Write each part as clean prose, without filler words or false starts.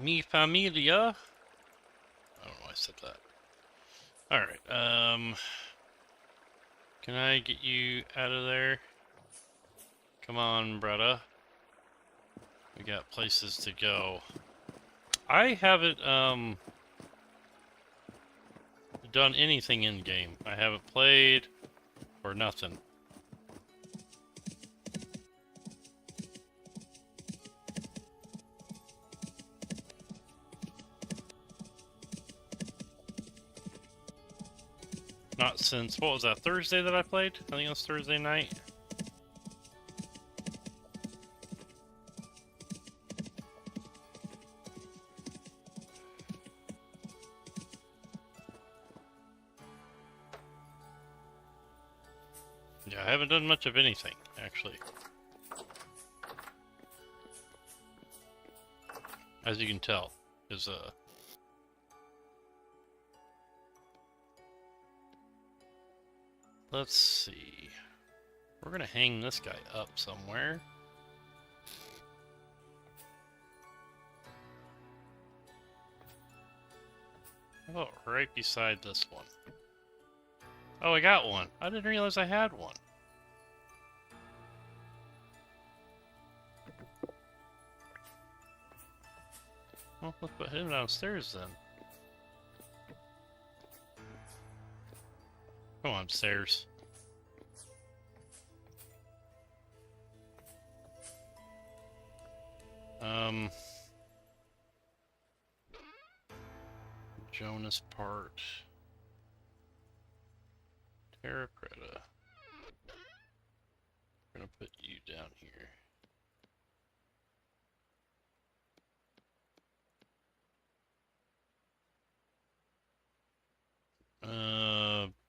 Mi familia. I don't know why I said that. Alright, can I get you out of there? Come on, brother. We got places to go. I haven't, done anything in-game. I haven't played or nothing. Not since, what was that, Thursday that I played? I think it was Thursday night. Yeah, I haven't done much of anything, actually. As you can tell, is let's see. We're gonna hang this guy up somewhere. Oh, right beside this one. Oh, I got one. I didn't realize I had one. Well, let's put him downstairs then. Come on, stairs. Jonas part. Terra Preta. We're gonna put you down here.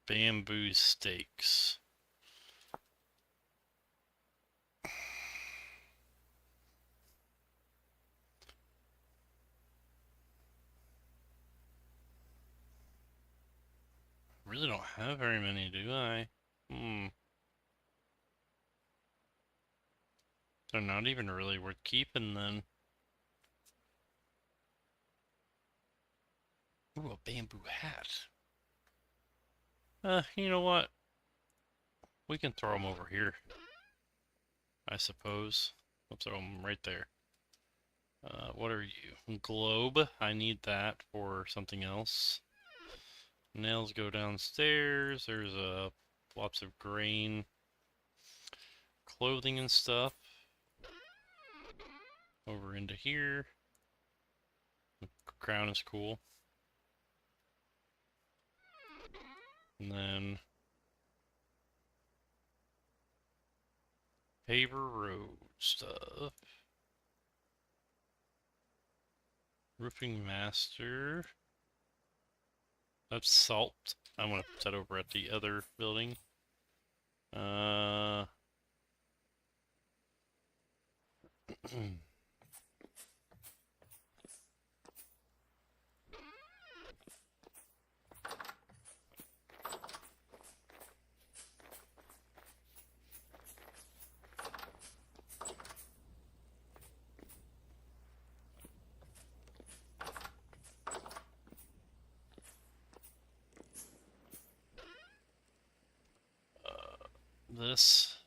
Bamboo stakes. Really don't have very many, do I? They're not even really worth keeping then. Ooh, a bamboo hat. You know what? We can throw them over here, I suppose. We'll throw them right there. What are you? Globe. I need that for something else. Nails go downstairs. There's lots of grain, clothing and stuff. Over into here. The crown is cool. And then paver road stuff. Roofing master. That's salt. I'm gonna put that over at the other building. This.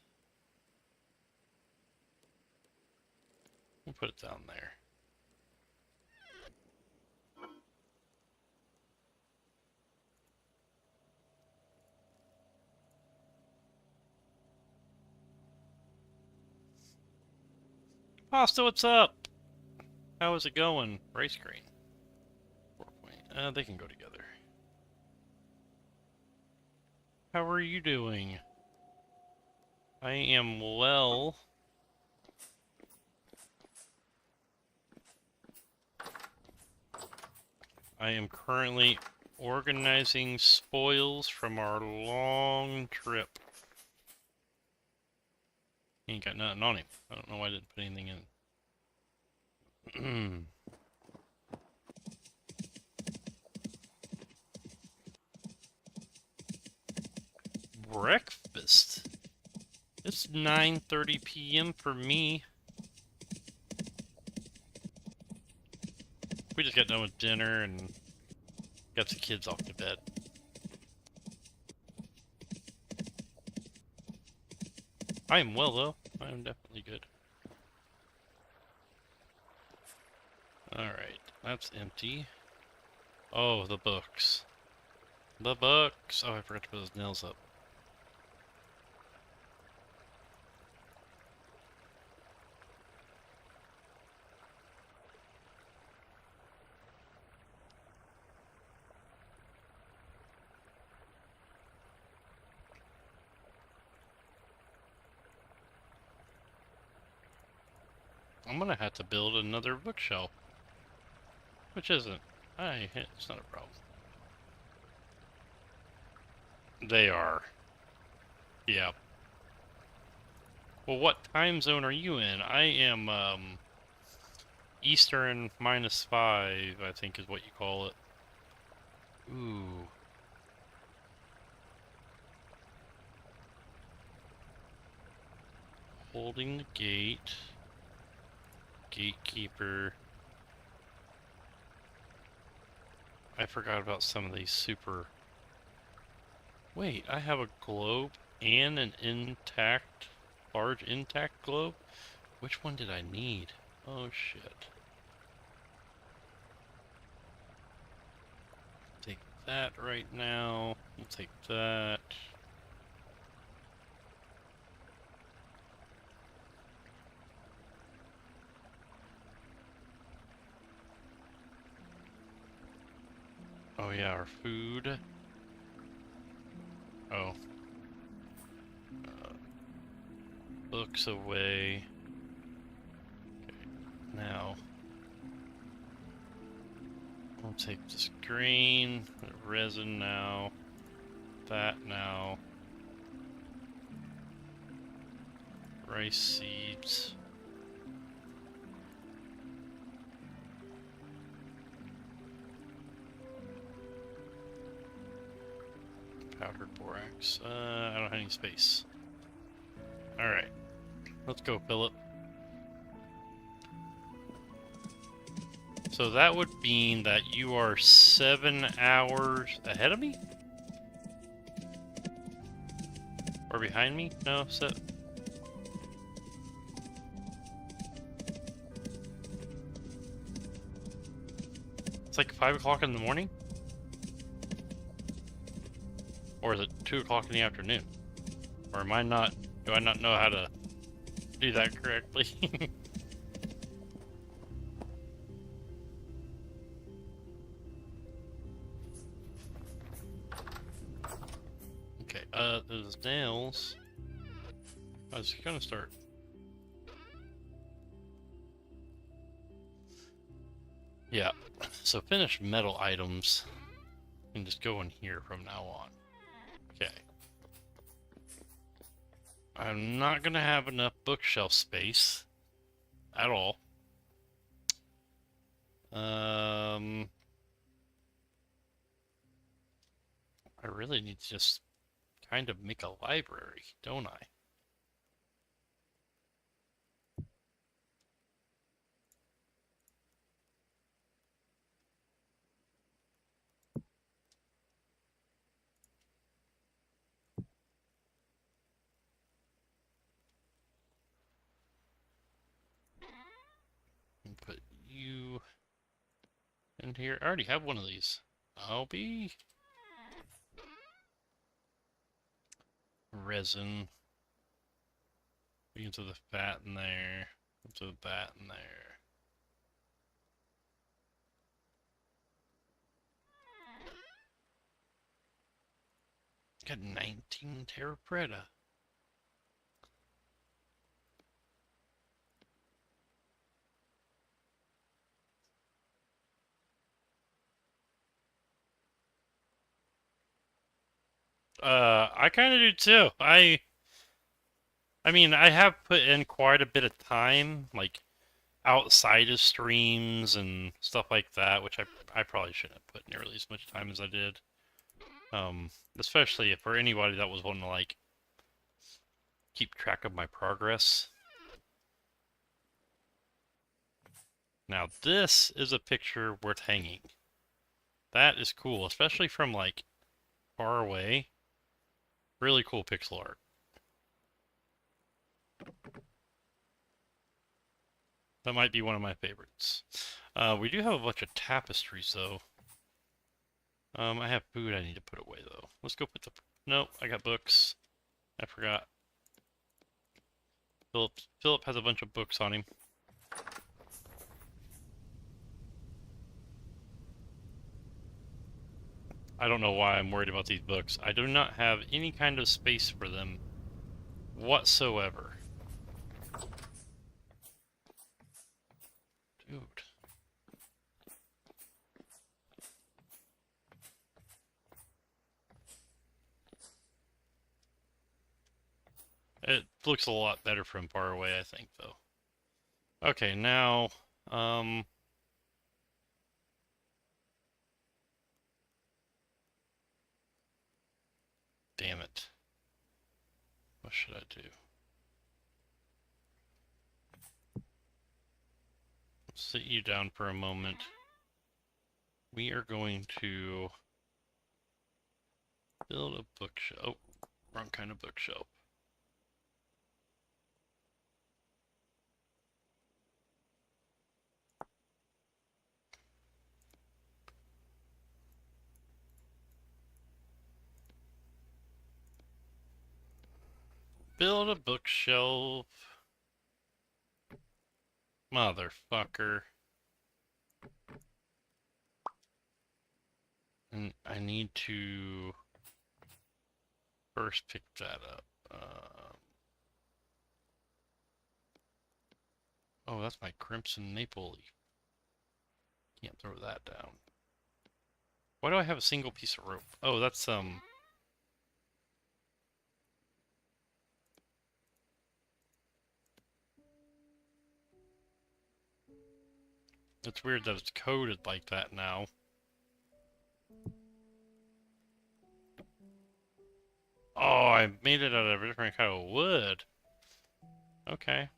We'll put it down there. Pasta, what's up? How is it going? Race green. 4 point. They can go together. How are you doing? I am well. I am currently organizing spoils from our long trip. He ain't got nothing on him. I don't know why I didn't put anything in. Breakfast? It's 9:30 p.m. for me. We just got done with dinner and got the kids off to bed. I am well, though. I am definitely good. Alright, that's empty. Oh, the books. The books! Oh, I forgot to put those nails up. I'm gonna have to build another bookshelf. Which isn't. It's not a problem. They are. Yeah. Well, what time zone are you in? I am, Eastern -5, I think is what you call it. Ooh. Holding the gate. Gatekeeper. I forgot about some of these super... Wait, I have a globe and an intact, large intact globe? Which one did I need? Oh shit. Take that right now. We'll take that. Oh yeah, our food. Oh. Books away. Okay, now. We'll take this green, the resin now, that now. Rice seeds. Powdered borax. I don't have any space. Alright. Let's go, Philip. So that would mean that you are 7 hours ahead of me? Or behind me? No, it's like 5 o'clock in the morning? Or is it 2 o'clock in the afternoon? Or am I not... Do I not know how to do that correctly? Okay, those nails... I was gonna start... Yeah, so finished metal items can just go in here from now on. Okay. I'm not gonna have enough bookshelf space at all. I really need to just kind of make a library, don't I? And put you in here. I already have one of these. I'll be resin. We can throw the fat in there. Throw that in there. Got 19 Terra Preta. I kind of do too. I mean, I have put in quite a bit of time, like outside of streams and stuff like that, which I probably shouldn't have put nearly as much time as I did. Especially for anybody that was wanting to like keep track of my progress. Now this is a picture worth hanging. That is cool, especially from like far away. Really cool pixel art. That might be one of my favorites. We do have a bunch of tapestries though. I have food I need to put away though. Let's go put the... Nope, I got books. I forgot. Philip has a bunch of books on him. I don't know why I'm worried about these books. I do not have any kind of space for them whatsoever. Dude. It looks a lot better from far away, I think, though. Okay, now, damn it. What should I do? Sit you down for a moment. We are going to build a bookshelf. Oh, wrong kind of bookshelf. Build a bookshelf. Motherfucker. And I need to first pick that up. Oh, that's my crimson maple leaf. Can't throw that down. Why do I have a single piece of rope? Oh, that's it's weird that it's coded like that now. Oh, I made it out of a different kind of wood. Okay.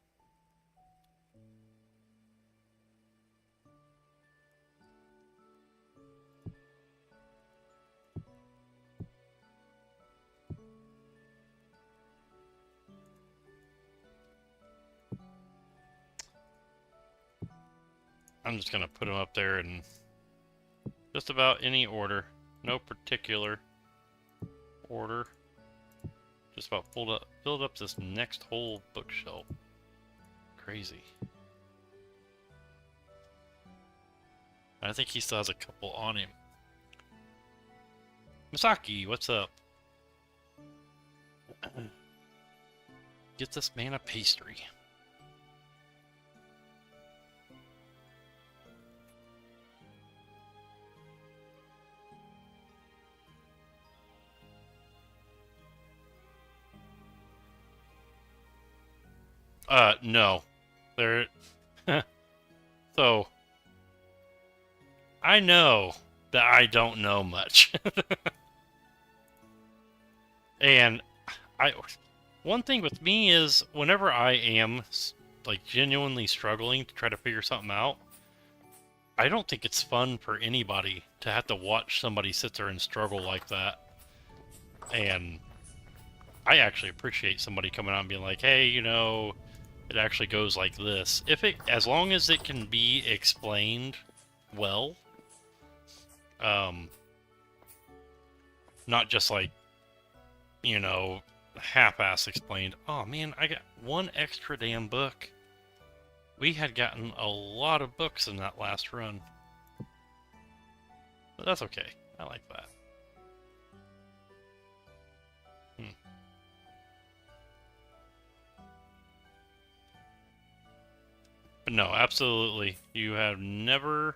I'm just gonna put them up there in just about any order. No particular order. Just about build up this next whole bookshelf. Crazy. I think he still has a couple on him. Misaki, what's up? Get this man a pastry. No. There... So... I know that I don't know much. And... One thing with me is, whenever I am, like, genuinely struggling to try to figure something out, I don't think it's fun for anybody to have to watch somebody sit there and struggle like that. And... I actually appreciate somebody coming out and being like, hey, you know... It actually goes like this. As long as it can be explained well, not just like, you know, half-ass explained. Oh man, I got one extra damn book. We had gotten a lot of books in that last run, but that's okay. I like that. But no, absolutely. You have never...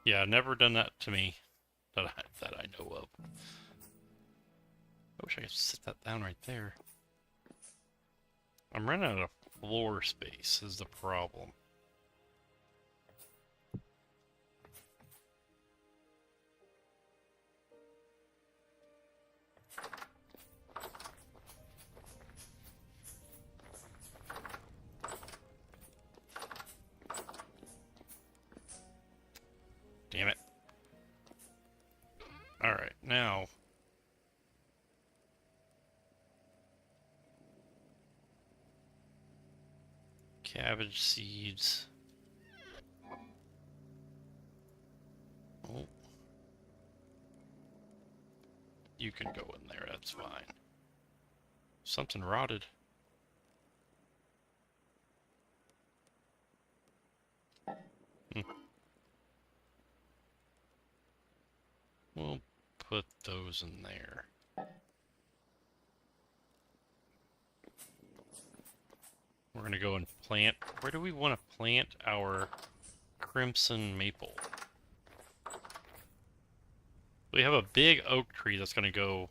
Yeah, never done that to me that I know of. I wish I could sit that down right there. I'm running out of floor space is the problem. Damn it. Alright, now... Cabbage seeds. Oh. You can go in there, that's fine. Something rotted. We'll put those in there. We're gonna go and plant. Where do we want to plant our crimson maple? We have a big oak tree that's gonna go.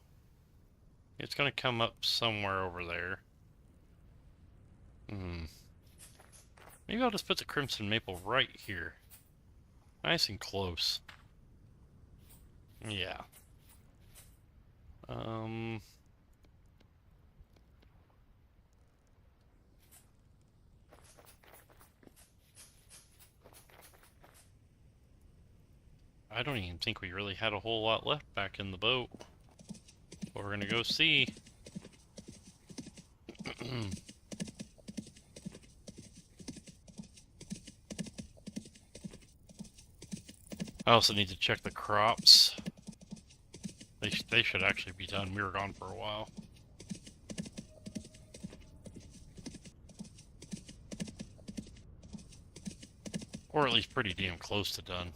It's gonna come up somewhere over there. Maybe I'll just put the crimson maple right here. Nice and close. Yeah. I don't even think we really had a whole lot left back in the boat. But we're gonna go see. I also need to check the crops. They should actually be done. We were gone for a while. Or at least pretty damn close to done.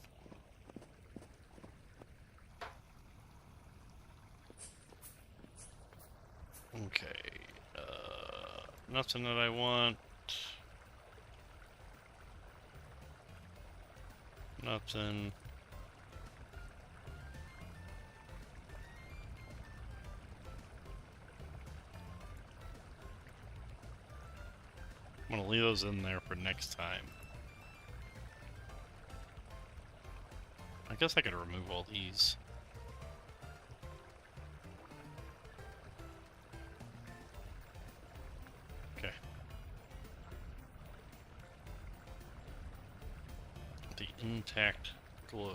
Okay. Nothing that I want. Nothing. I'm gonna leave those in there for next time. I guess I could remove all these. Okay. The intact globe.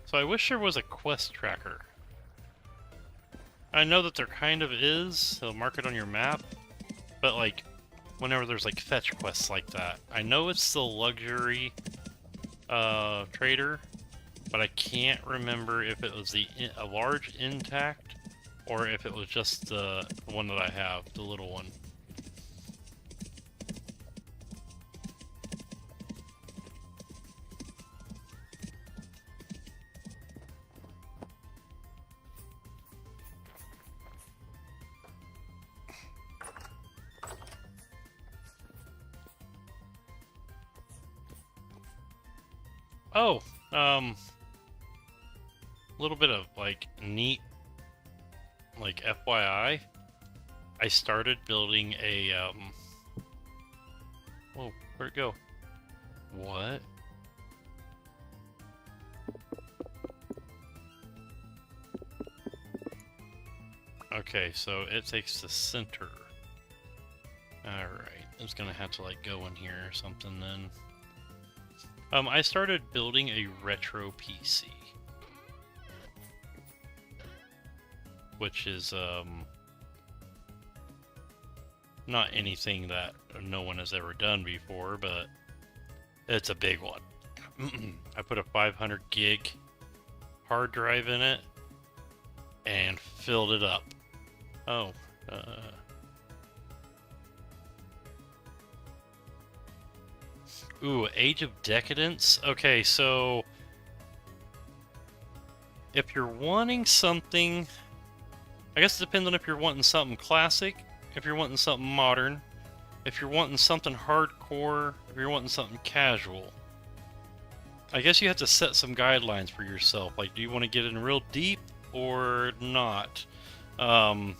So I wish there was a quest tracker. I know that there kind of is. They'll mark it on your map. But like, whenever there's like fetch quests like that. I know it's the luxury trader, but I can't remember if it was a large intact or if it was just the one that I have, the little one. Oh, a little bit of like neat, like FYI. I started building a whoa, where'd it go? What? Okay, so it takes the center. Alright, it's gonna have to like go in here or something then. I started building a retro PC. Which is, not anything that no one has ever done before, but it's a big one. I put a 500 gig hard drive in it and filled it up. Oh, ooh, Age of Decadence? Okay, so if you're wanting something, I guess it depends on if you're wanting something classic, if you're wanting something modern, if you're wanting something hardcore, if you're wanting something casual. I guess you have to set some guidelines for yourself. Like, do you want to get in real deep or not? And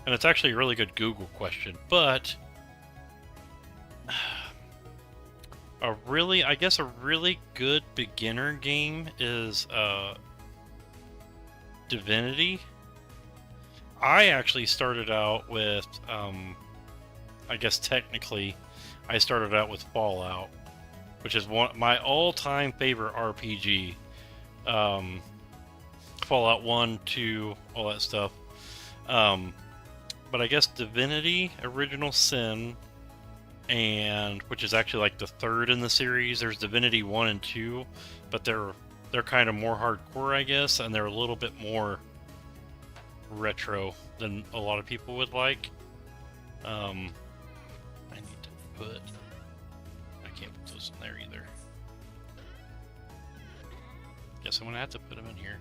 it's actually a really good Google question, but I guess a really good beginner game is Divinity. I actually started out with I guess technically, I started out with Fallout, which is my all-time favorite RPG. Fallout 1, 2, all that stuff. But I guess Divinity, Original Sin, and which is actually like the third in the series. There's Divinity 1 and 2, but they're kind of more hardcore, I guess, and they're a little bit more retro than a lot of people would like. I need to put... I can't put those in there either. Guess I'm gonna have to put them in here.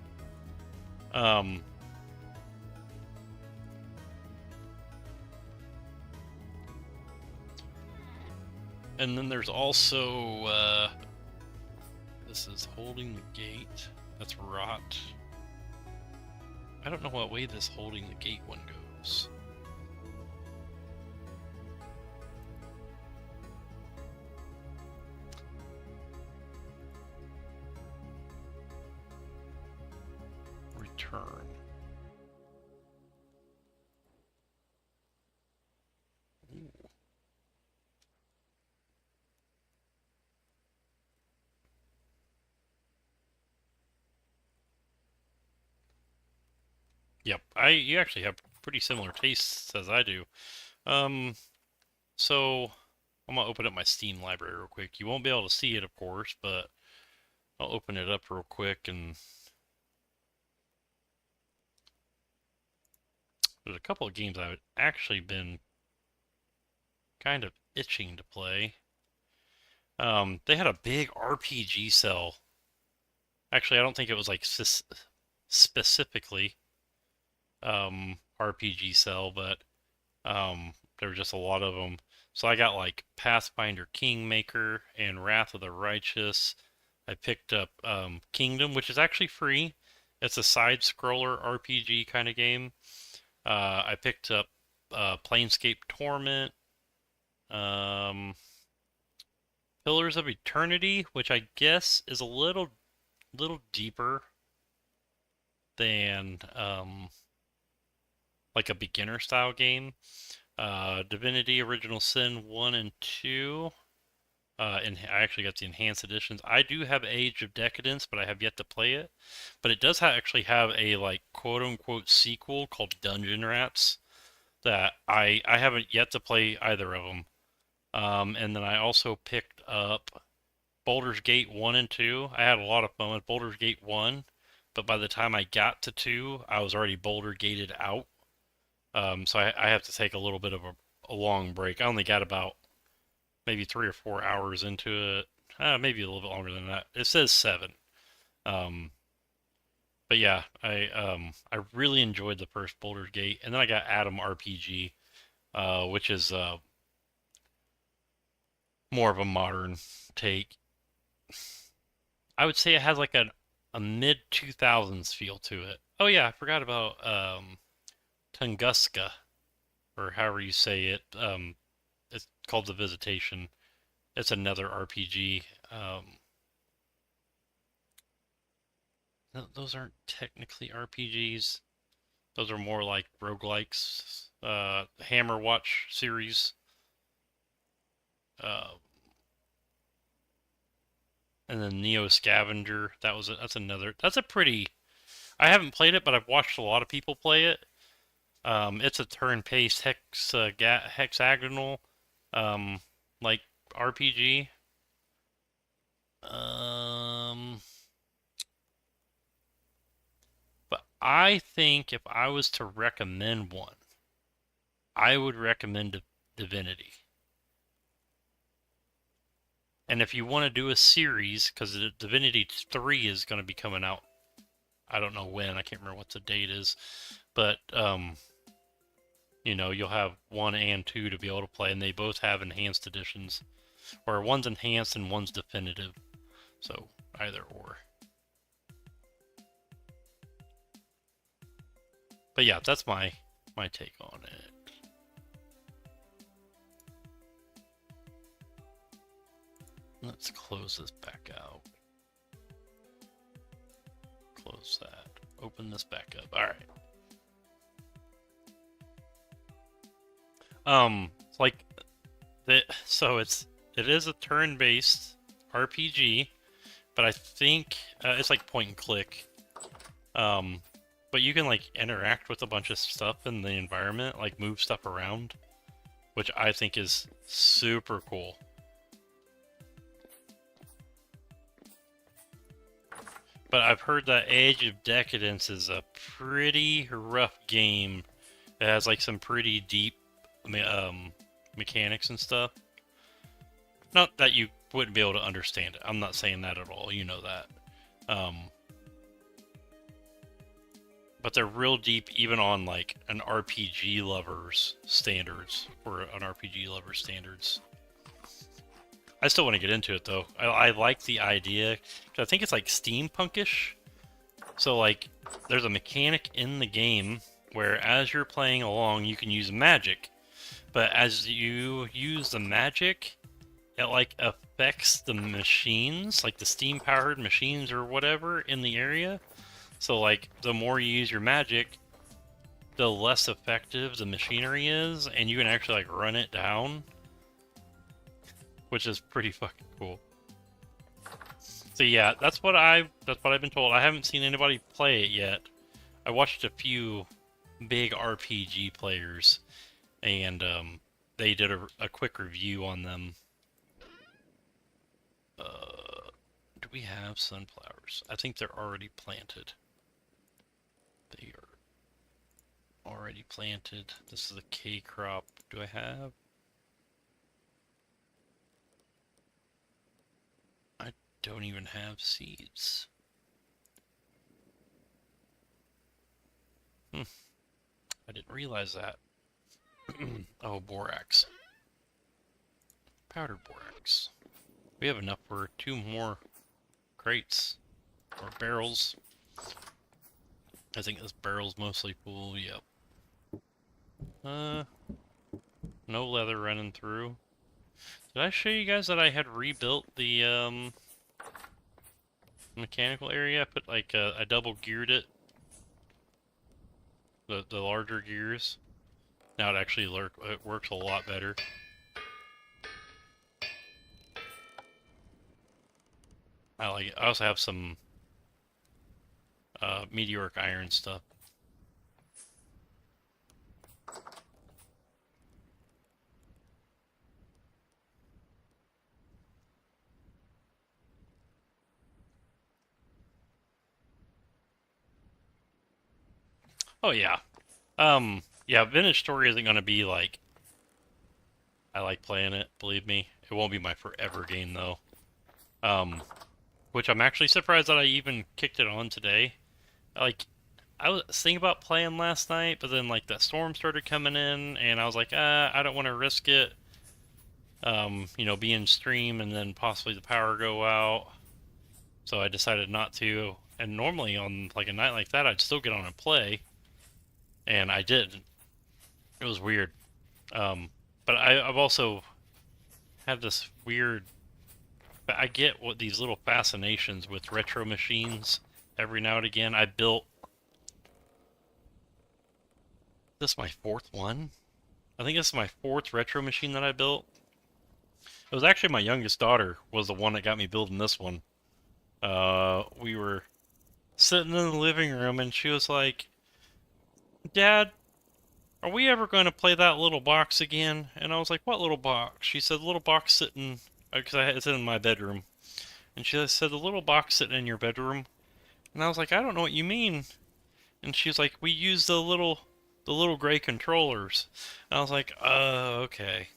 And then there's also, this is Holding the Gate. That's Rot. I don't know what way this Holding the Gate one goes. Return. Ooh. Yep, you actually have pretty similar tastes as I do. So I'm gonna open up my Steam library real quick. You won't be able to see it, of course, but I'll open it up real quick. And there's a couple of games I've actually been kind of itching to play. They had a big RPG sale. Actually, I don't think it was like specifically RPG sale, but there were just a lot of them. So I got like Pathfinder Kingmaker and Wrath of the Righteous. I picked up Kingdom, which is actually free. It's a side-scroller RPG kind of game. I picked up Planescape Torment, Pillars of Eternity, which I guess is a little deeper than like a beginner style game. Divinity Original Sin 1 and 2. And I actually got the enhanced editions. I do have Age of Decadence, but I have yet to play it. But it does actually have a like quote unquote sequel called Dungeon Rats that I haven't yet to play either of them. And then I also picked up Baldur's Gate 1 and 2. I had a lot of fun with Baldur's Gate 1, but by the time I got to 2, I was already Boulder Gated out. So I have to take a little bit of a long break. I only got about maybe 3 or 4 hours into it. Maybe a little bit longer than that. It says 7. But yeah, I really enjoyed the first Baldur's Gate, and then I got Atom RPG, which is more of a modern take. I would say it has like a mid 2000s feel to it. Oh yeah, I forgot about Tunguska, or however you say it. It's called The Visitation. It's another RPG. Those aren't technically RPGs. Those are more like roguelikes. Hammer Watch series. And then Neo Scavenger. That's another. That's a pretty. I haven't played it, but I've watched a lot of people play it. It's a turn-paced hexagonal, like RPG. But I think if I was to recommend one, I would recommend Divinity. And if you want to do a series, because Divinity 3 is going to be coming out, I don't know when, I can't remember what the date is, but, you know, you'll have 1 and 2 to be able to play, and they both have enhanced editions. Or one's enhanced and one's definitive. So, either or. But yeah, that's my take on it. Let's close this back out. Close that. Open this back up. Alright. Like So it is a turn-based RPG, but I think it's like point and click. But you can like interact with a bunch of stuff in the environment, like move stuff around, which I think is super cool. But I've heard that Age of Decadence is a pretty rough game. It has like some pretty deep mechanics and stuff. Not that you wouldn't be able to understand it. I'm not saying that at all. You know that. But they're real deep, even on like an RPG lover's standards. For an RPG lover's standards. I still want to get into it though. I like the idea. I think it's like steampunkish. So like, there's a mechanic in the game where as you're playing along, you can use magic. But as you use the magic, it like affects the machines, like the steam-powered machines or whatever in the area. So like, the more you use your magic, the less effective the machinery is, and you can actually like run it down, which is pretty fucking cool. So yeah, that's what I've been told. I haven't seen anybody play it yet. I watched a few big RPG players, and they did a quick review on them. Do we have sunflowers? I think they're already planted. They are already planted. This is a K crop. Do I have? I don't even have seeds. I didn't realize that. Oh, borax. Powdered borax. We have enough for 2 more crates. Or barrels. I think this barrel's mostly full, yep. No leather running through. Did I show you guys that I had rebuilt the, mechanical area? I put like, I double geared it. The larger gears. Now it actually it works a lot better. I like it. I also have some meteoric iron stuff. Oh yeah. Yeah, Vintage Story isn't gonna be like I like playing it, believe me. It won't be my forever game though. Which I'm actually surprised that I even kicked it on today. Like, I was thinking about playing last night, but then like that storm started coming in, and I was like, I don't want to risk it. You know, being stream and then possibly the power go out. So I decided not to. And normally on like a night like that, I'd still get on and play. And I did. It was weird. But I've also had this weird. I get what these little fascinations with retro machines every now and again. I built. This is my 4th one. I think this is my 4th retro machine that I built. It was actually my youngest daughter was the one that got me building this one. We were sitting in the living room and she was like, Dad, are we ever going to play that little box again? And I was like, what little box? She said, the little box sitting, because it's in my bedroom. And she said, the little box sitting in your bedroom. And I was like, I don't know what you mean. And she was like, we use the little gray controllers. And I was like, okay.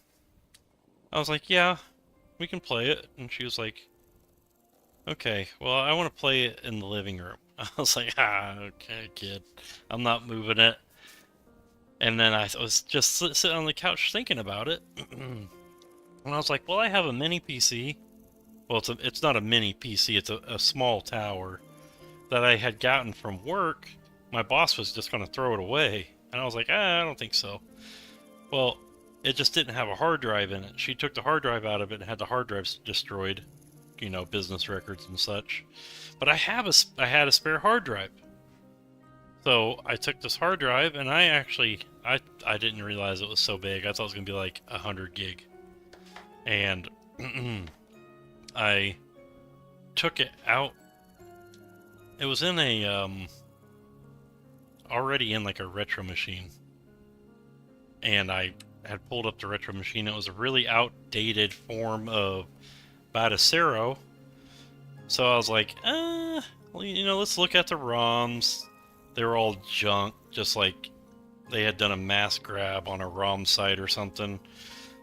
I was like, yeah, we can play it. And she was like, okay, well, I want to play it in the living room. I was like, okay, kid. I'm not moving it. And then I was just sitting on the couch thinking about it. And I was like, well, I have a mini PC. Well, it's not a mini PC, it's a small tower that I had gotten from work. My boss was just going to throw it away. And I was like, I don't think so. Well, it just didn't have a hard drive in it. She took the hard drive out of it and had the hard drives destroyed. You know, business records and such. But I had a spare hard drive. So I took this hard drive and I didn't realize it was so big. I thought it was going to be like 100 gig. and I took it out. It was in a already in like a retro machine, and I had pulled up the retro machine. It was a really outdated form of Batacero, so I was like, well, let's look at the ROMs. They were all junk, just like they had done a mass grab on a ROM site or something.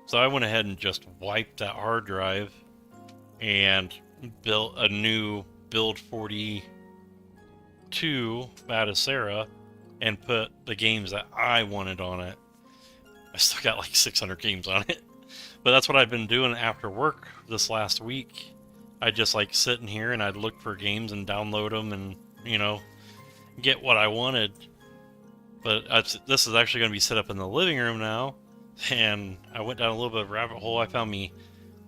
So I went ahead and just wiped that hard drive and built a new Build 42 Batacera and put the games that I wanted on it. I still got like 600 games on it. But that's what I've been doing after work this last week. I'd just like sit in here and I'd look for games and download them and, get what I wanted. But this is actually going to be set up in the living room now. And I went down a little bit of a rabbit hole. I found me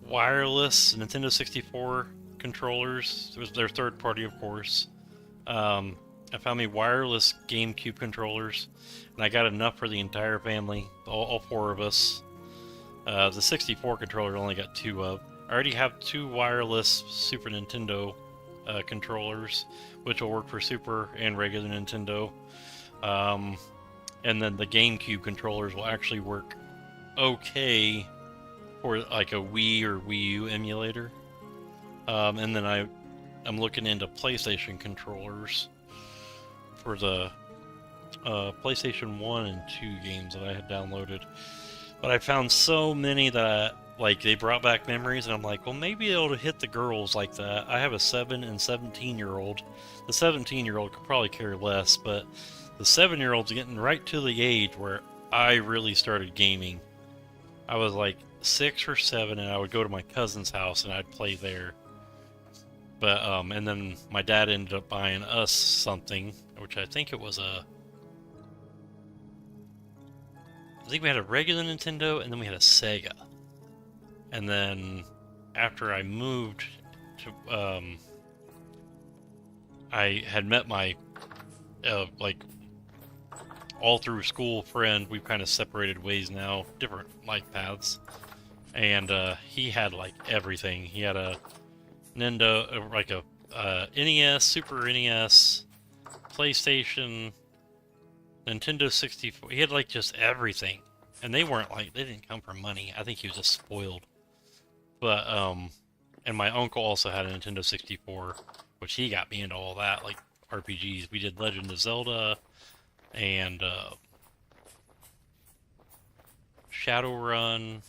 wireless Nintendo 64 controllers. It was their third party, of course. I found me wireless GameCube controllers, and I got enough for the entire family, all four of us. The 64 controller only got two of. I already have two wireless Super Nintendo controllers, which will work for Super and regular Nintendo. And then the GameCube controllers will actually work okay for like a Wii or Wii U emulator. And then I'm looking into PlayStation controllers for the PlayStation 1 and 2 games that I had downloaded. But I found so many that they brought back memories, and I'm like, well, maybe it'll hit the girls like that. I have a 7 and 17-year-old. The 17-year-old could probably care less, but the 7-year-old's getting right to the age where I really started gaming. I was like 6 or 7, and I would go to my cousin's house and I'd play there. But and then my dad ended up buying us something, which I think it was I think we had a regular Nintendo, and then we had a Sega. And then after I moved to, I had met my all through school friend. We've kind of separated ways now, different life paths. And he had like everything. He had a Nintendo, like a NES, Super NES, PlayStation, Nintendo 64. He had like just everything, and they didn't come for money. I think he was just spoiled. But and my uncle also had a Nintendo 64, which he got me into all that, like RPGs. We did Legend of Zelda and Shadowrun.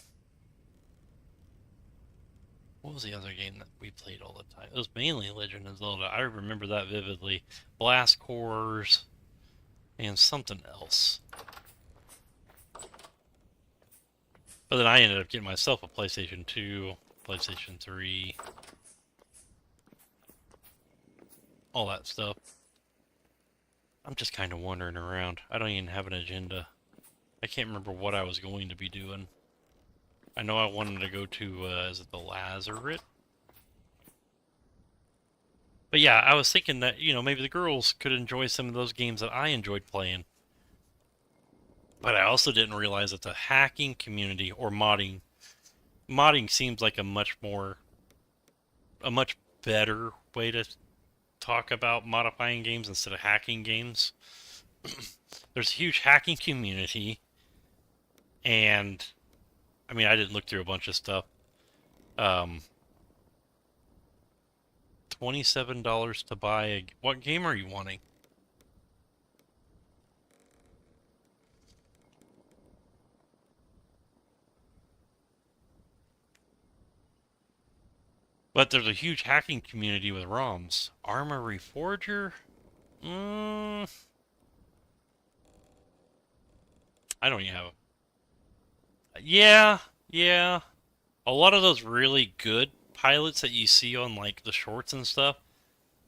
What was the other game that we played all the time? It was mainly Legend of Zelda. I remember that vividly. Blast Corps and something else. But then I ended up getting myself a PlayStation 2, PlayStation 3, all that stuff. I'm just kind of wandering around. I don't even have an agenda. I can't remember what I was going to be doing. I know I wanted to go to, is it the Lazaret? But yeah, I was thinking that, maybe the girls could enjoy some of those games that I enjoyed playing. But I also didn't realize that the hacking community, or modding seems like a much better way to talk about modifying games instead of hacking games. There's a huge hacking community, and I mean, I didn't look through a bunch of stuff. $27 to buy what game are you wanting? But there's a huge hacking community with ROMs. Arma Reforger? I don't even have Yeah. A lot of those really good pilots that you see on like the shorts and stuff,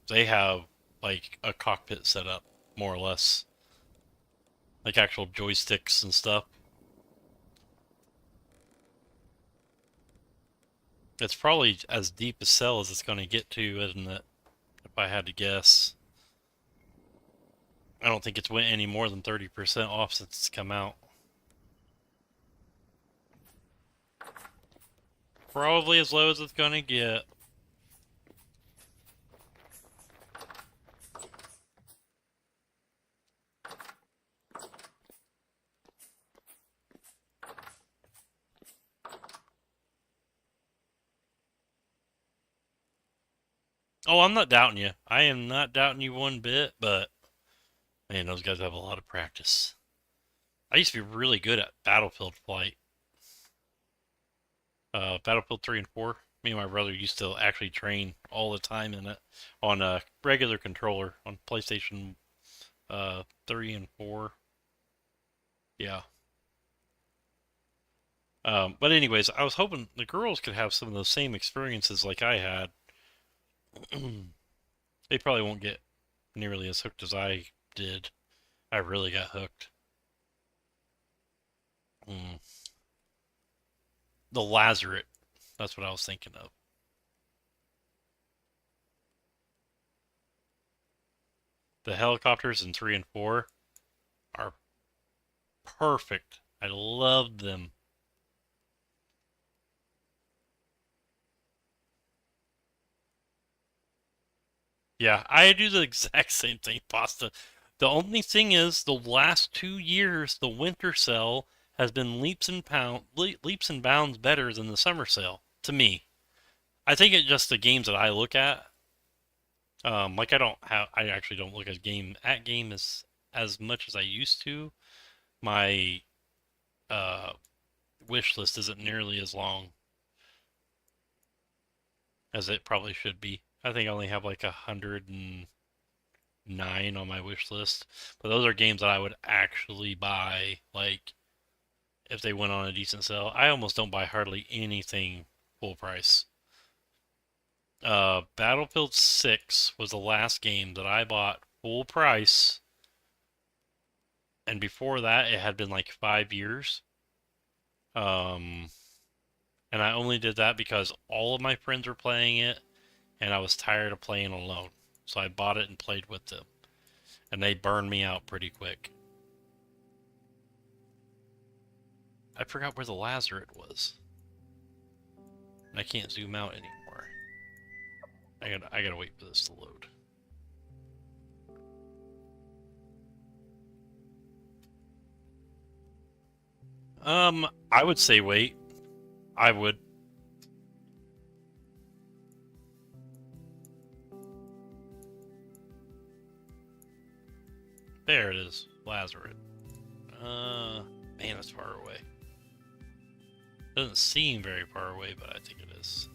they have like a cockpit set up, more or less. Like actual joysticks and stuff. It's probably as deep a sell as it's going to get to, isn't it? If I had to guess. I don't think it's went any more than 30% off since it's come out. Probably as low as it's gonna get. Oh, I'm not doubting you. I am not doubting you one bit, but man, those guys have a lot of practice. I used to be really good at Battlefield flight. Battlefield 3 and 4. Me and my brother used to actually train all the time in it on a regular controller on PlayStation 3 and 4. Yeah. But anyways, I was hoping the girls could have some of those same experiences like I had. They probably won't get nearly as hooked as I did. I really got hooked. Mm. The Lazaret. That's what I was thinking of. The helicopters in 3 and 4 are perfect. I love them. Yeah, I do the exact same thing, Pasta. The only thing is, the last 2 years, the winter sale has been leaps and bounds better than the summer sale to me. I think it's just the games that I look at. Like I actually don't look at game as much as I used to. My wish list isn't nearly as long as it probably should be. I think I only have like 109 on my wish list, but those are games that I would actually buy, like if they went on a decent sale. I almost don't buy hardly anything full price. Battlefield 6 was the last game that I bought full price, and before that it had been like 5 years. Um, and I only did that because all of my friends were playing it, and I was tired of playing alone. So I bought it and played with them, and they burned me out pretty quick. I forgot where the Lazaret was. And I can't zoom out anymore. I gotta wait for this to load. I would say wait. I would. There it is, Lazaret. Man, that's far away. Doesn't seem very far away, but I think it is.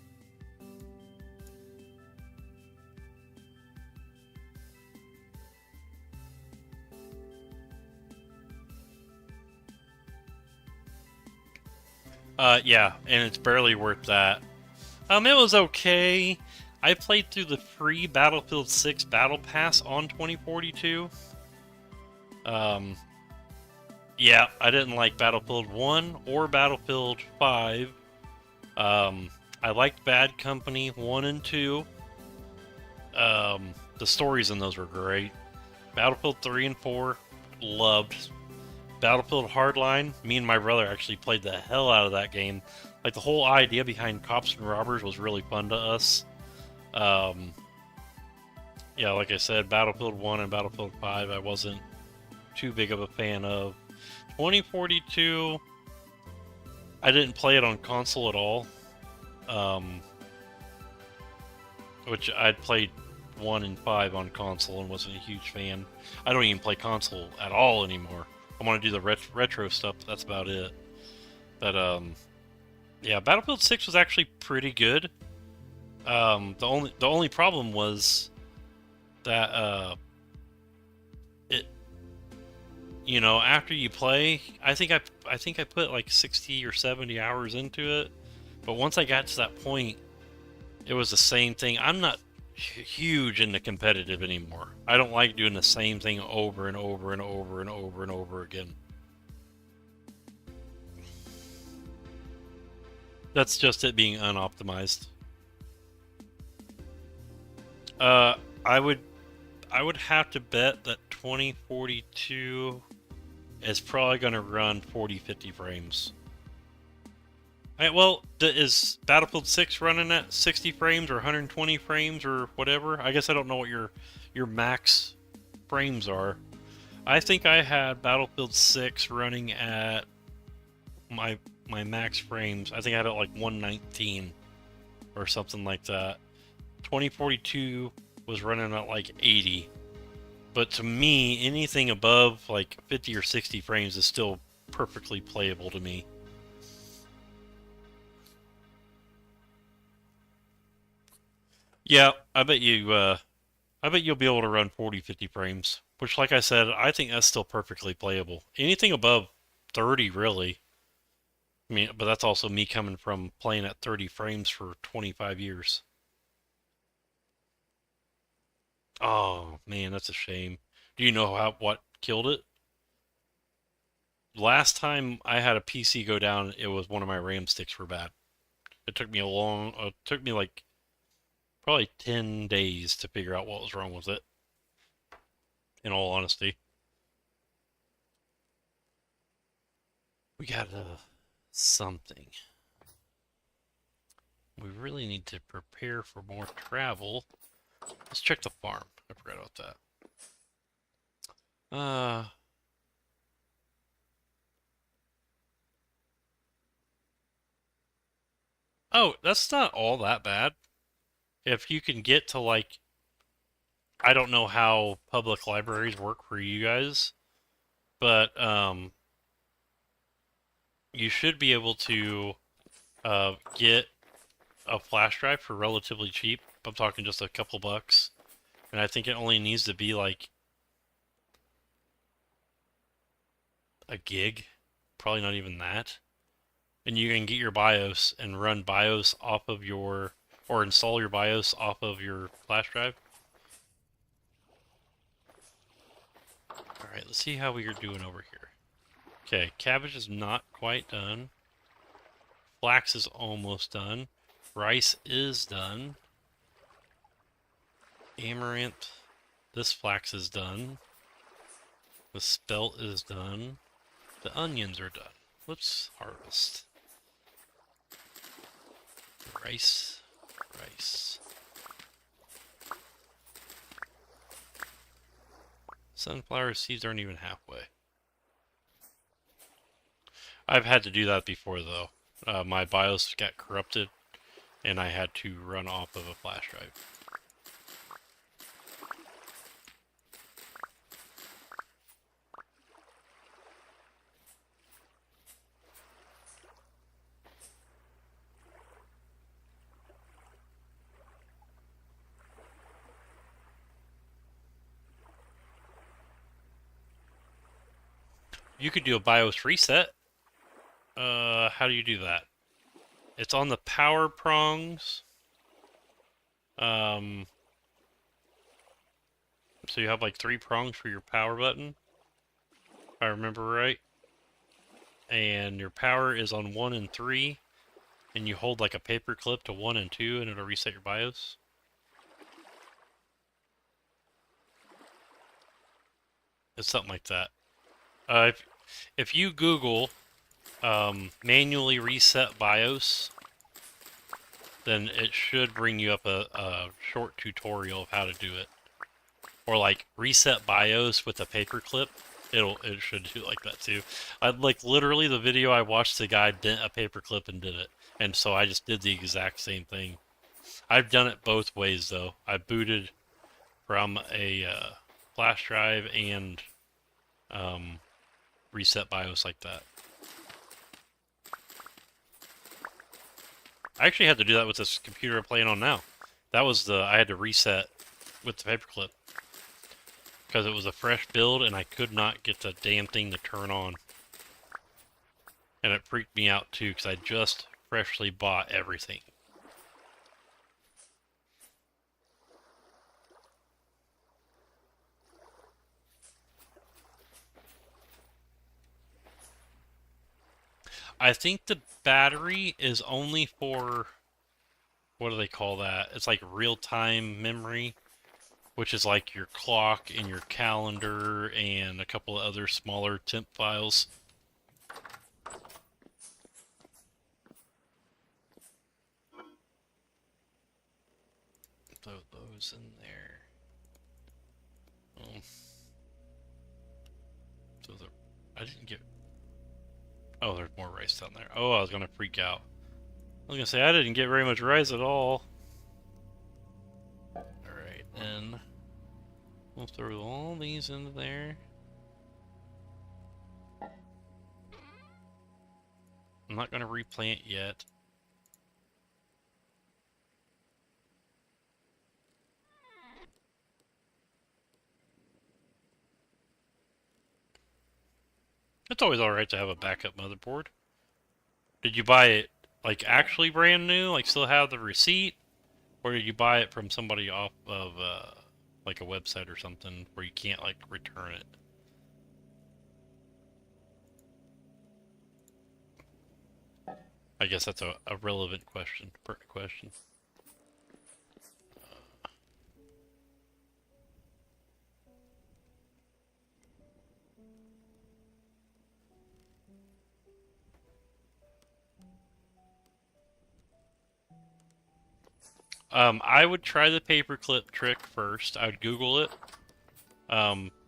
Yeah, and it's barely worth that. It was okay. I played through the free Battlefield 6 Battle Pass on 2042. Yeah, I didn't like Battlefield 1 or Battlefield 5. I liked Bad Company 1 and 2. The stories in those were great. Battlefield 3 and 4, loved. Battlefield Hardline, me and my brother actually played the hell out of that game. Like, the whole idea behind Cops and Robbers was really fun to us. Yeah, like I said, Battlefield 1 and Battlefield 5, I wasn't too big of a fan of. 2042, I didn't play it on console at all. Which I'd played 1 and 5 on console and wasn't a huge fan. I don't even play console at all anymore. I want to do the retro stuff, but that's about it. But, yeah, Battlefield 6 was actually pretty good. The only problem was that, after you play, I think I put like 60 or 70 hours into it, but once I got to that point, it was the same thing. I'm not huge into competitive anymore. I don't like doing the same thing over and over and over and over and over again. That's just it being unoptimized. I would have to bet that 2042 is probably going to run 40-50 frames. Well, is Battlefield 6 running at 60 frames or 120 frames or whatever? I guess I don't know what your max frames are. I think I had Battlefield 6 running at my max frames. I think I had it like 119 or something like that. 2042 was running at like 80. But to me, anything above like 50 or 60 frames is still perfectly playable to me. Yeah, I bet you'll be able to run 40, 50 frames, which like I said, I think that's still perfectly playable. Anything above 30 really. I mean, but that's also me coming from playing at 30 frames for 25 years. Oh, man, that's a shame. Do you know what killed it? Last time I had a PC go down, it was one of my RAM sticks were bad. It took me like probably 10 days to figure out what was wrong with it, in all honesty. We got something. We really need to prepare for more travel. Let's check the farm. I forgot about that. Oh, that's not all that bad. If you can get to like, I don't know how public libraries work for you guys, but you should be able to get a flash drive for relatively cheap. I'm talking just a couple bucks, and I think it only needs to be like a gig, probably not even that. And you can get your BIOS and run BIOS off of your, or install your BIOS off of your flash drive. Alright, let's see how we are doing over here. Okay, cabbage is not quite done. Flax is almost done. Rice is done. Amaranth. This flax is done. The spelt is done. The onions are done. Let's harvest. Rice. Rice. Sunflower seeds aren't even halfway. I've had to do that before, though. My BIOS got corrupted, and I had to run off of a flash drive. You could do a BIOS reset. How do you do that? It's on the power prongs. So you have like 3 prongs for your power button, if I remember right. And your power is on 1 and 3, and you hold like a paper clip to 1 and 2, and it'll reset your BIOS. It's something like that. If you Google manually reset BIOS, then it should bring you up a short tutorial of how to do it. Or like reset BIOS with a paperclip. It should do like that too. I like literally the video I watched, the guy dent a paperclip and did it. And so I just did the exact same thing. I've done it both ways though. I booted from a flash drive and reset BIOS like that. I actually had to do that with this computer I'm playing on now. That was I had to reset with the paperclip. Because it was a fresh build and I could not get the damn thing to turn on. And it freaked me out too because I just freshly bought everything. I think the battery is only for, what do they call that? It's like real-time memory, which is like your clock and your calendar and a couple of other smaller temp files. throw those in there. So I didn't get. Oh, there's more rice down there. Oh, I was gonna freak out. I was gonna say I didn't get very much rice at all. Alright, and we'll throw all these into there. I'm not gonna replant yet. It's always alright to have a backup motherboard. Did you buy it, like, actually brand new? Like, still have the receipt? Or did you buy it from somebody off of, like, a website or something where you can't, like, return it? I guess that's a relevant question, pertinent question. I would try the paperclip trick first. I would Google it.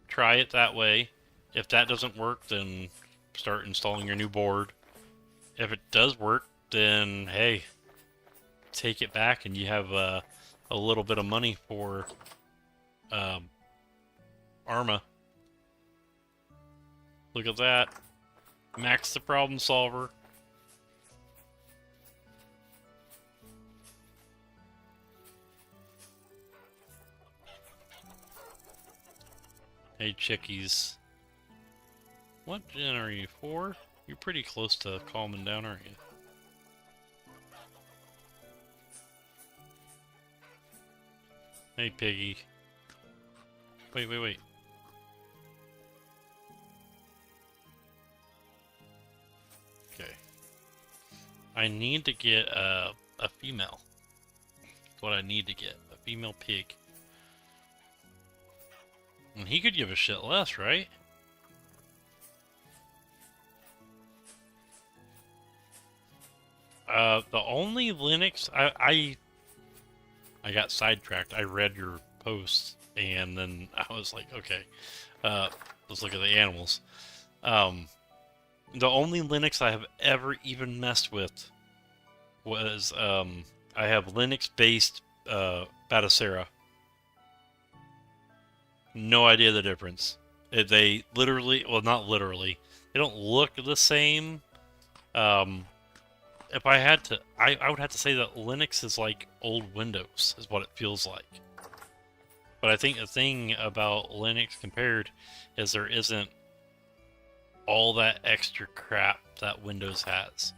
Try it that way. If that doesn't work, then start installing your new board. If it does work, then hey, take it back and you have a little bit of money for Arma. Look at that. Max the problem solver. Hey, chickies. What gen are you? 4? You're pretty close to calming down, aren't you? Hey, piggy. Wait. Okay. I need to get a female. That's what I need to get. A female pig. And he could give a shit less, right? The only Linux I got sidetracked. I read your posts and then I was like, okay, let's look at the animals. The only Linux I have ever even messed with was I have Linux-based Batocera. No idea the difference. They literally, well, not literally, they don't look the same. If I had to, I would have to say that Linux is like old Windows, is what it feels like. But I think the thing about Linux compared is there isn't all that extra crap that Windows has.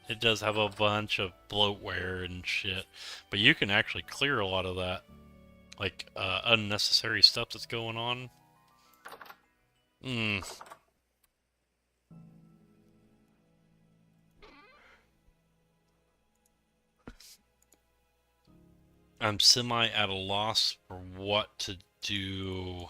It does have a bunch of bloatware and shit, but you can actually clear a lot of that, like unnecessary stuff that's going on. I'm semi at a loss for what to do.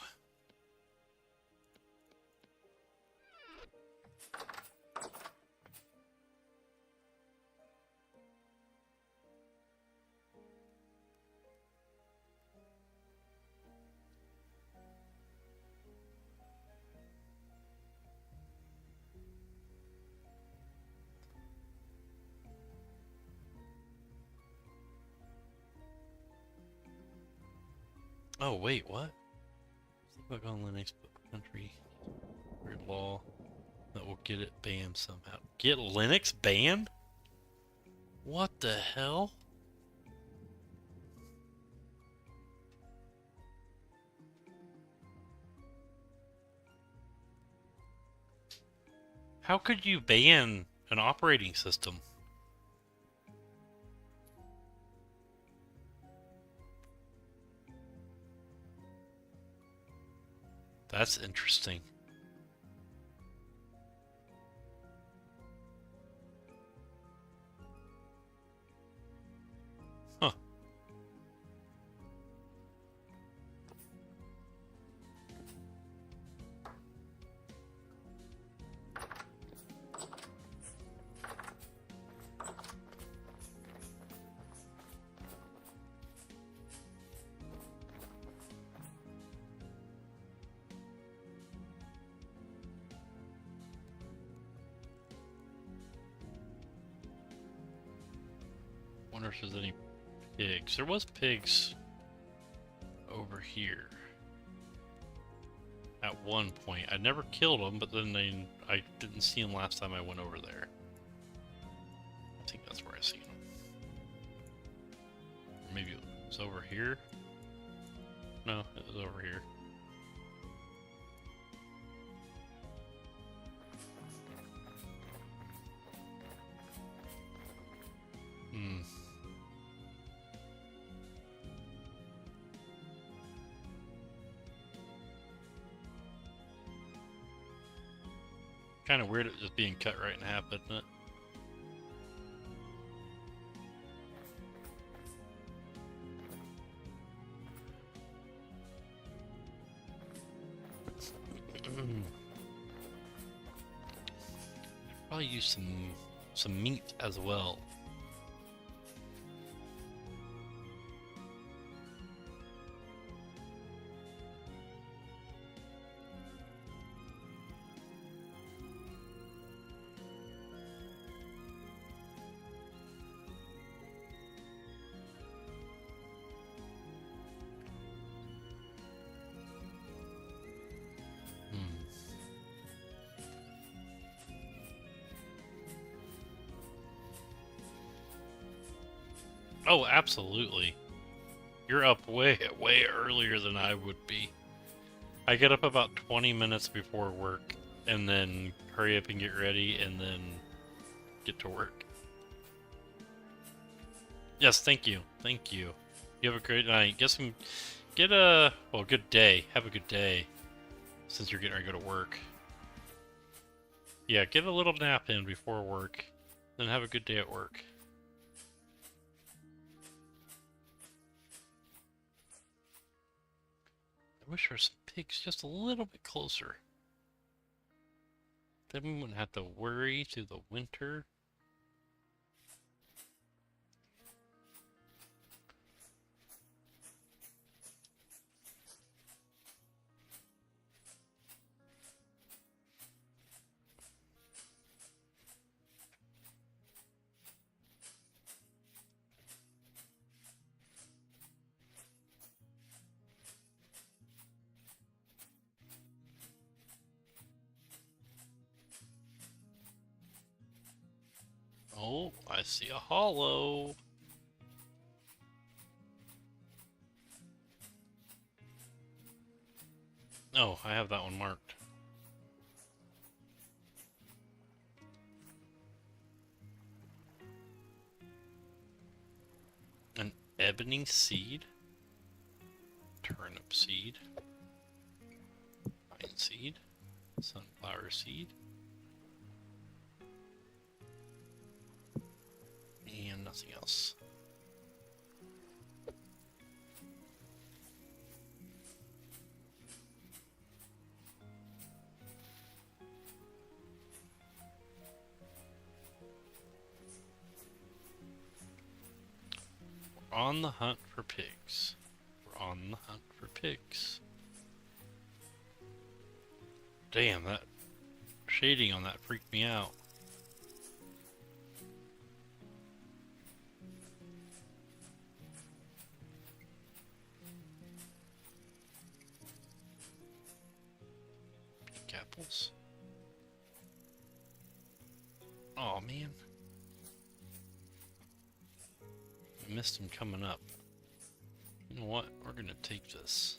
Oh, wait, what? Think about on Linux country weird law that will get it banned somehow. Get Linux banned? What the hell? How could you ban an operating system? That's interesting. Huh. wonder if there's any pigs. There was pigs over here at one point. I never killed them, but then I didn't see them last time I went over there. I think that's where I seen them. Or maybe it was over here. No, it was over here. Kind of weird it just being cut right in half, isn't it? Probably use some meat as well. Oh, absolutely. You're up way earlier than I would be. I get up about 20 minutes before work, and then hurry up and get ready, and then get to work. Yes, thank you. Thank you. You have a great night. Well, good day. Have a good day, since you're getting ready to go to work. Yeah, get a little nap in before work, then have a good day at work. I wish there were some pigs just a little bit closer. Then we wouldn't have to worry through the winter. Oh, I see a hollow. Oh, I have that one marked. An ebony seed, turnip seed, pine seed, sunflower seed, and nothing else. We're on the hunt for pigs. We're on the hunt for pigs. Damn, that shading on that freaked me out. Pink apples. Oh man. I missed him coming up. You know what? We're gonna take this.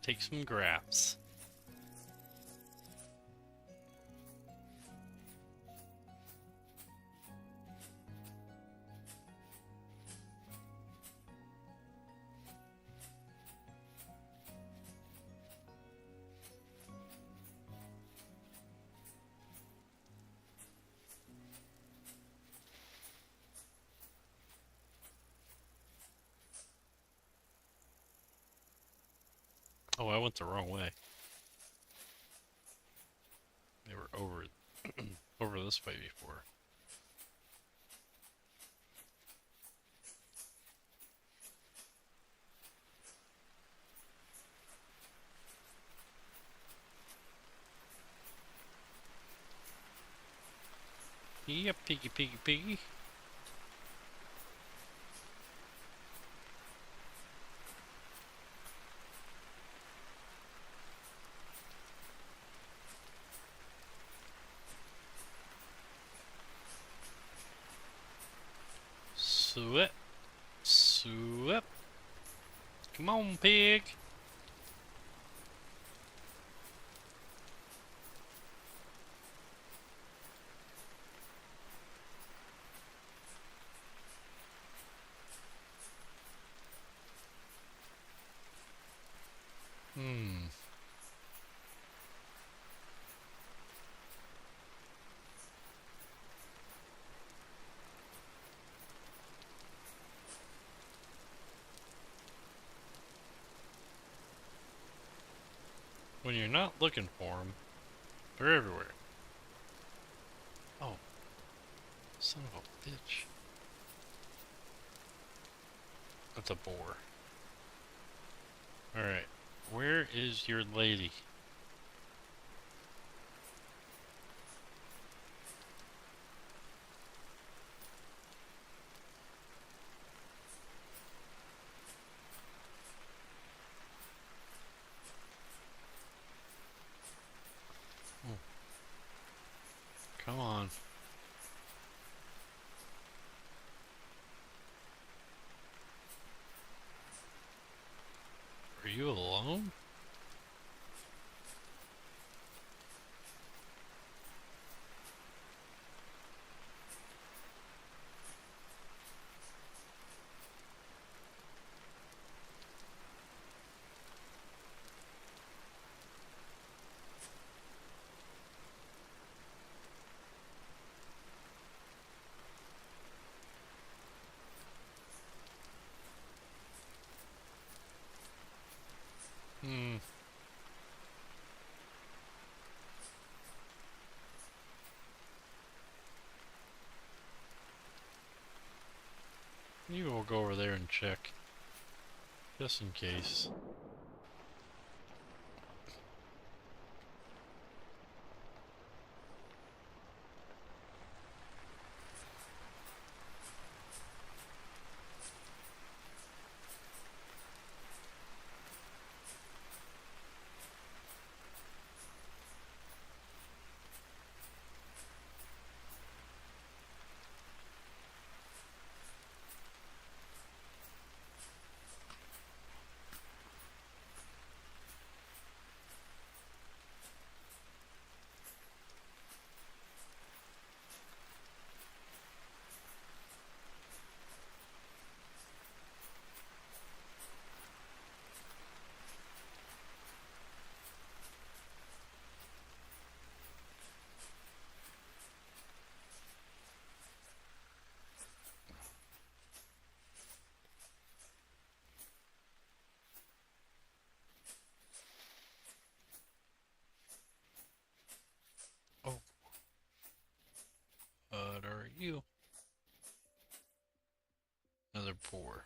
Take some graphs. Oh, I went the wrong way. They were over over this way before. Yep, piggy, piggy, piggy. Swoop, swoop. Come on, pig. Hmm. When you're not looking for them, they're everywhere. Oh, son of a bitch. That's a boar. Alright, where is your lady? Oh, come on. Are you alone? Hmm. Maybe we'll go over there and check. Just in case. Oh, what are you? Another boar.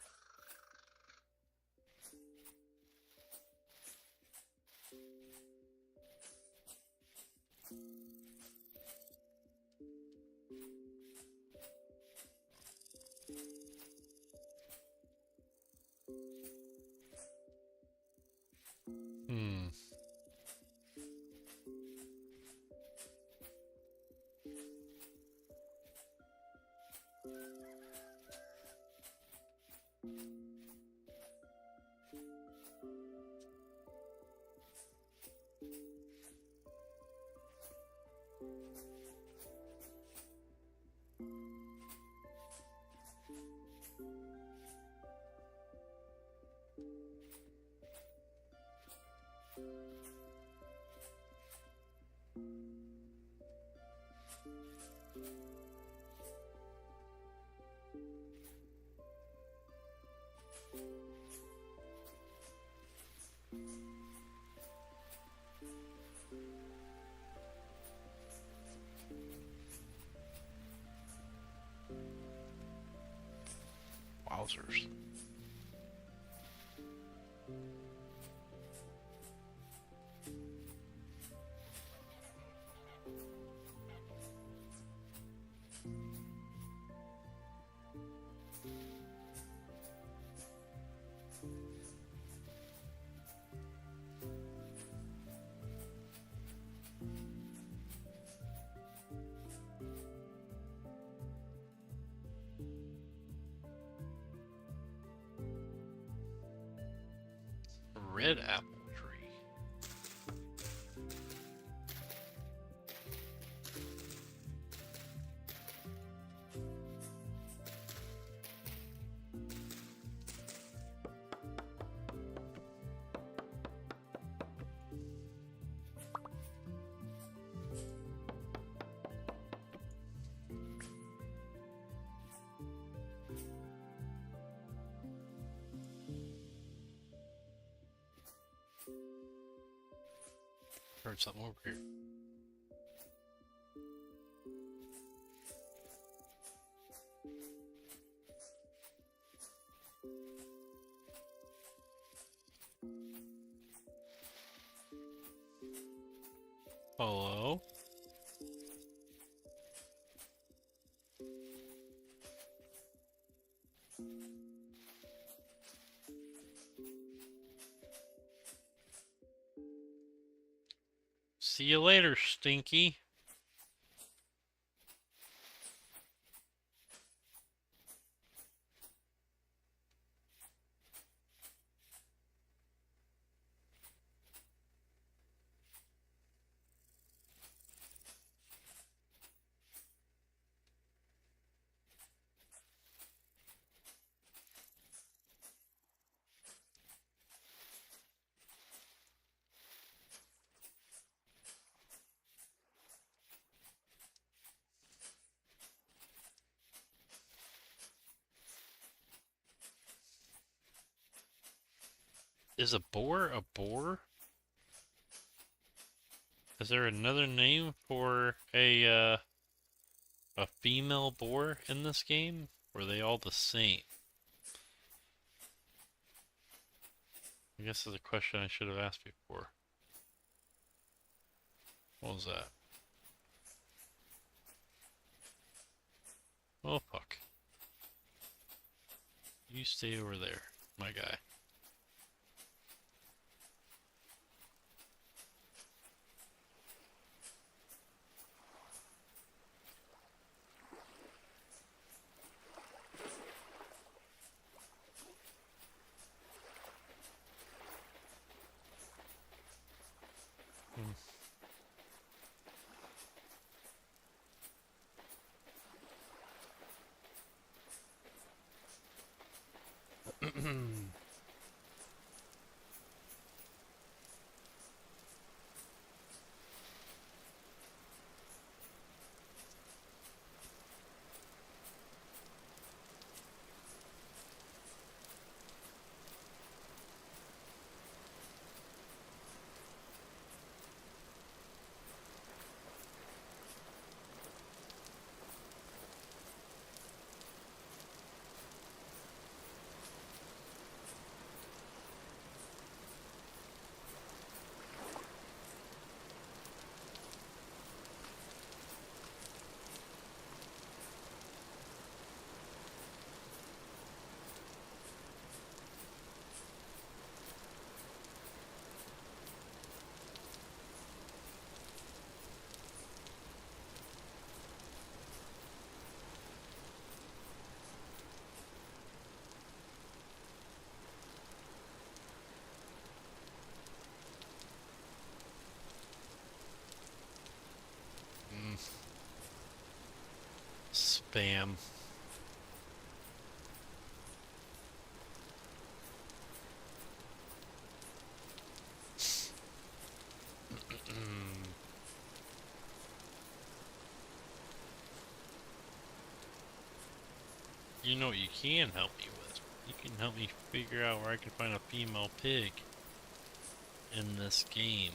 Hmm. Wowzers. Red apple tree. Heard something over here. Hello? See you later, Stinky. Is a boar a boar? Is there another name for a female boar in this game? Or are they all the same? I guess that's a question I should have asked before. What was that? Oh fuck. You stay over there, my guy. Spam. You know what you can help me with? You can help me figure out where I can find a female pig in this game.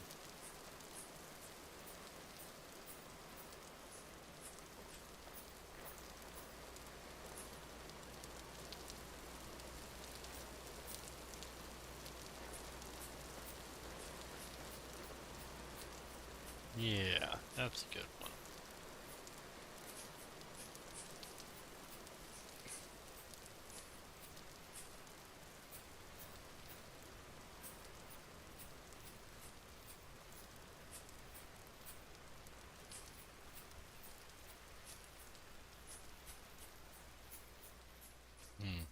Yeah, that's a good one. Hmm.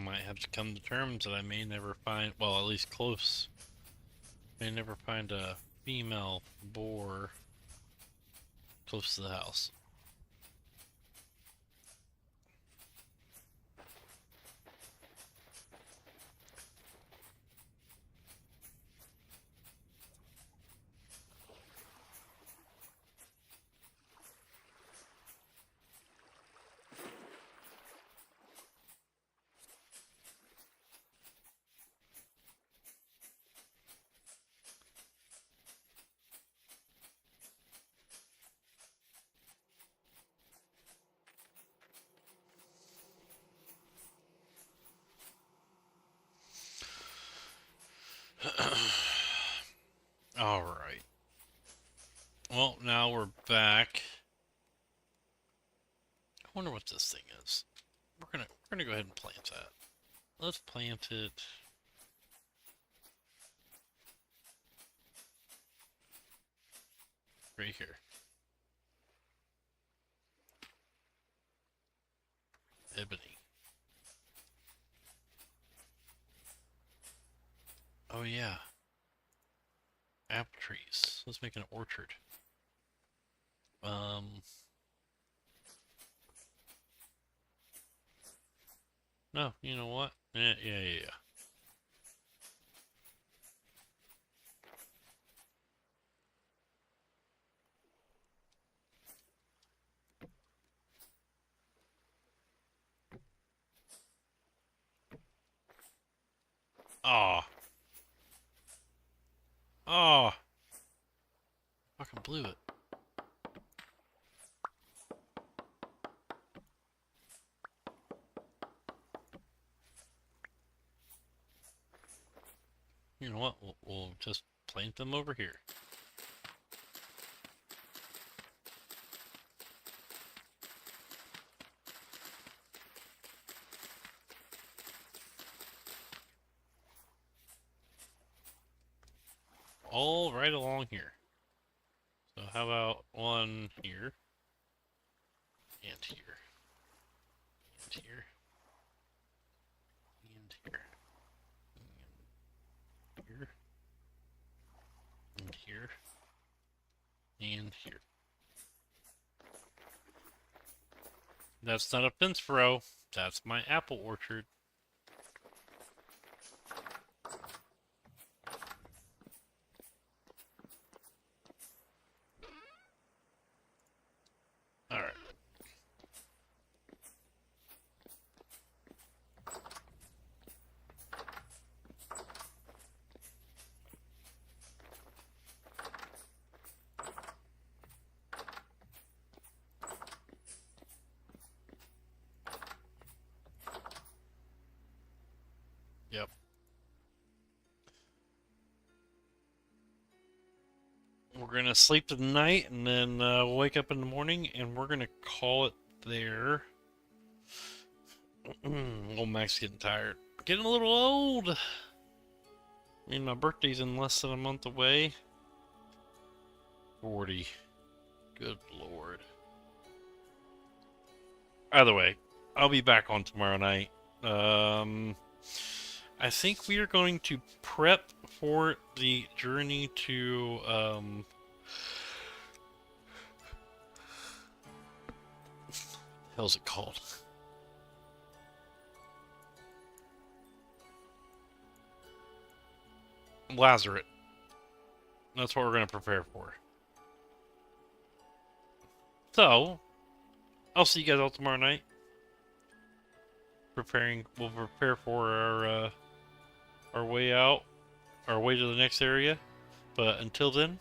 Might have to come to terms that I may never find, well, at least close. May never find a female boar close to the house. Alright. Well, now we're back. I wonder what this thing is. We're gonna go ahead and plant that. Let's plant it right here. Ebony. Oh yeah. Apple trees. Let's make an orchard. No, you know what? Yeah. Aw. Oh, fucking blew it. You know what? We'll just plant them over here. All right along here. So how about one here? And here. And here. And here. And here. And here. And here. That's not a fence row. That's my apple orchard. Alright. Yep. We're gonna sleep tonight and then wake up in the morning and we're gonna call it there. Old Mac's getting tired. Getting a little old. I mean, my birthday's in less than a month away. 40. Good lord. Either way, I'll be back on tomorrow night. I think we are going to prep for the journey to, hell's it called? Lazaret. That's what we're going to prepare for. So, I'll see you guys all tomorrow night. We'll prepare for our way out, our way to the next area. But until then,